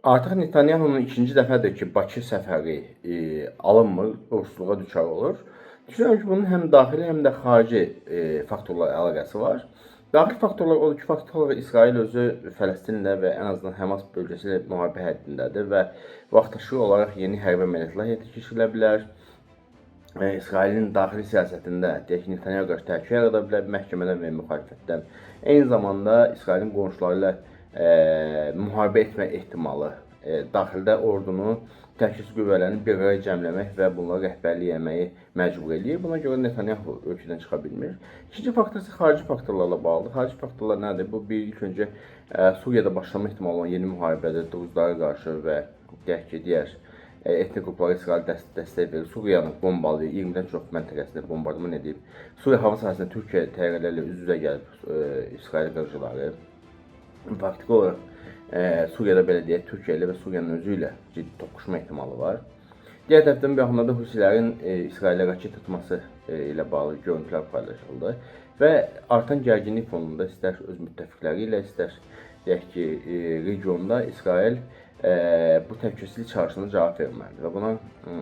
Artıq Netanyahunun ikinci dəfədir ki, Bakı səfəri alınmır, uğursuzluğa düçar olur. Düşünürəm ki, bunun həm daxili, həm də xarici faktorlarla əlaqəsi var. Daxili faktorlar odur ki, faktiki olaraq İsrail özü Fələstinlə və ən azından Həmas bölgəsi ilə müharibə həddindədir və vaxtaşırı olaraq yeni hərbi əməliyyatlar həyata keçirilə bilər. İsrailin daxili siyasətində deyək ki, Netanyahaya qarşı təhlükə yarada bilər məhkəmədən və müxalifətdən. Eyni zamanda İsrailin qonşuları ilə müharibə etmə ehtimalı, daxildə ordunu təhlükəsizlik qüvvələrini bir araya cəmləmək və bunlara rəhbərlik etməyi məcbur eləyir. Buna görə Netanyahu ölkədən çıxa bilmir. İkinci faktor isə xarici faktorlarla bağlıdır. Xarici faktorlar nədir? Bu ilk öncə Suriyada başlama ehtimalı olan yeni müharibədir Druzlara qarşı və deyək ki, digər etnik qruplara İsrail dəstək verir. Suriyanı bombalayıb, 20-dən çox məntəqəsində bombardman edib. Suriya hava sahəsində Türkiyə təyyarələrlə üz-üzə gəlib İsrail qırıcıları. Faktiki olaraq Suriyada belə deyək, Türkiyə ilə və Suriyanın özü ilə ciddi toqquşma ehtimalı var. Digər tərəfdən bir yaxınlarda Husilərin İsrailə raket atması ilə bağlı görüntülər paylaşıldı və artan gərginlik fonunda istər öz müttəfiqləri ilə, istər deyək ki, regionda İsrail bu təhlükəsizlik çağrısına cavab verməlidir və buna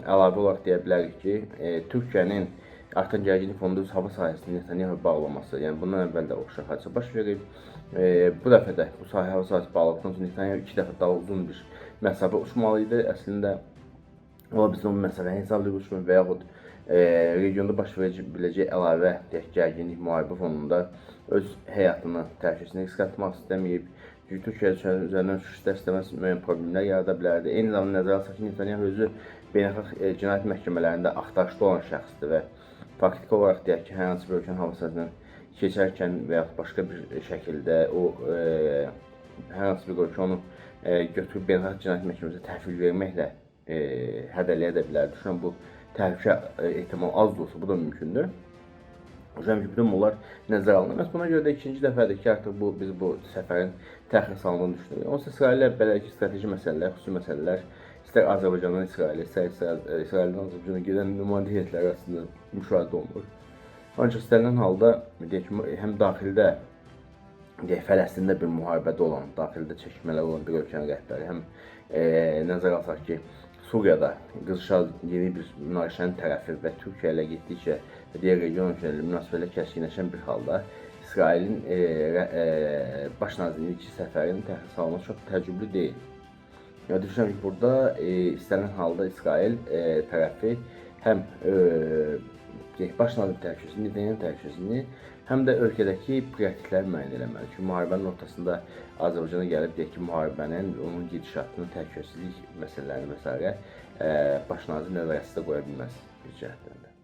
əlavə olaraq deyə bilərik ki, Türkiyənin artan gərginlik fonunda öz hava sahəsini Netanyahu bağlaması, yəni bundan əvvəl də oxşar hadisə baş verib. Bu dəfə də bu hava sahəsi bağladıqdan sonra Netanyahu 2 dəfə daha uzun bir məsafə uçmalı idi. Əslində ola bilsin o məsafəni hesablayıb uçmur və yaxud regionda baş verəcək əlavə deyək gərginlik müharibə fonunda öz həyatını, təhlükəsini risk atmaq istəməyib. Çünki Türkiyə üzərindən uçuş istər-istəməz müəyyən problemlər yarada bilərdi. Eyni zamanda nəzərə alsaq ki, Netanyahu özü beynəlxalq cinayət məhkəmələrində axtarışda olan şəxsdir və faktiki olaraq deyək ki, hər hansı bir ölkənin hava sahəsindən keçərkən və yaxud başqa bir şəkildə o hər hansı bir ölkə onu götürüb beynəlxalq cinayət məhkəməsinə təhvil verməklə hədələyə də bilər. Düşünürəm bu təhlükə ehtimalı az da olsa bu da mümkündür. Düşünürəm ki, bütün bunlar nəzərə alınır. Məhz buna görə də ikinci dəfədir ki, artıq biz bu səfərin təxirə salındığını düşünürük. Onsuz İsraillə belə ki, strateji məsələlər, xüsusi məsələlər, istər Azərbaycandan İsrailə, istər İsraildən Azərbaycana gedən nümayəndə heyətləri arasında müşahidə olunur. Ancaq istənilən halda deyək ki, həm daxildə deyək Fələstində bir müharibədə olan, daxildə çəkişmələr olan bir ölkənin rəhbəri, həm nəzərə alsaq ki, Suriyada qızışan yeni bir münaqişənin tərəfi və Türkiyə ilə getdikcə və digər region ölkələrlə münasibətlər kəskinləşən bir halda İsrailin baş nazirinin iki səfərinin təxirə salınması çox təəccüblü deyil. Yəni düşünürəm ki, burada istənilən halda İsrail tərəfi həm baş nazir təhlükəsizliyini, Netanyahu təhlükəsizliyini, həm də ölkədəki prioritetləri müəyyən etməli. Çünki müharibənin ortasında Azərbaycana gəlib deyək ki, müharibənin, onun gedişatını, təhlükəsizlik məsələlərini və s. baş nazir nəzarətdə qoya bilməz bir cəhətdən də.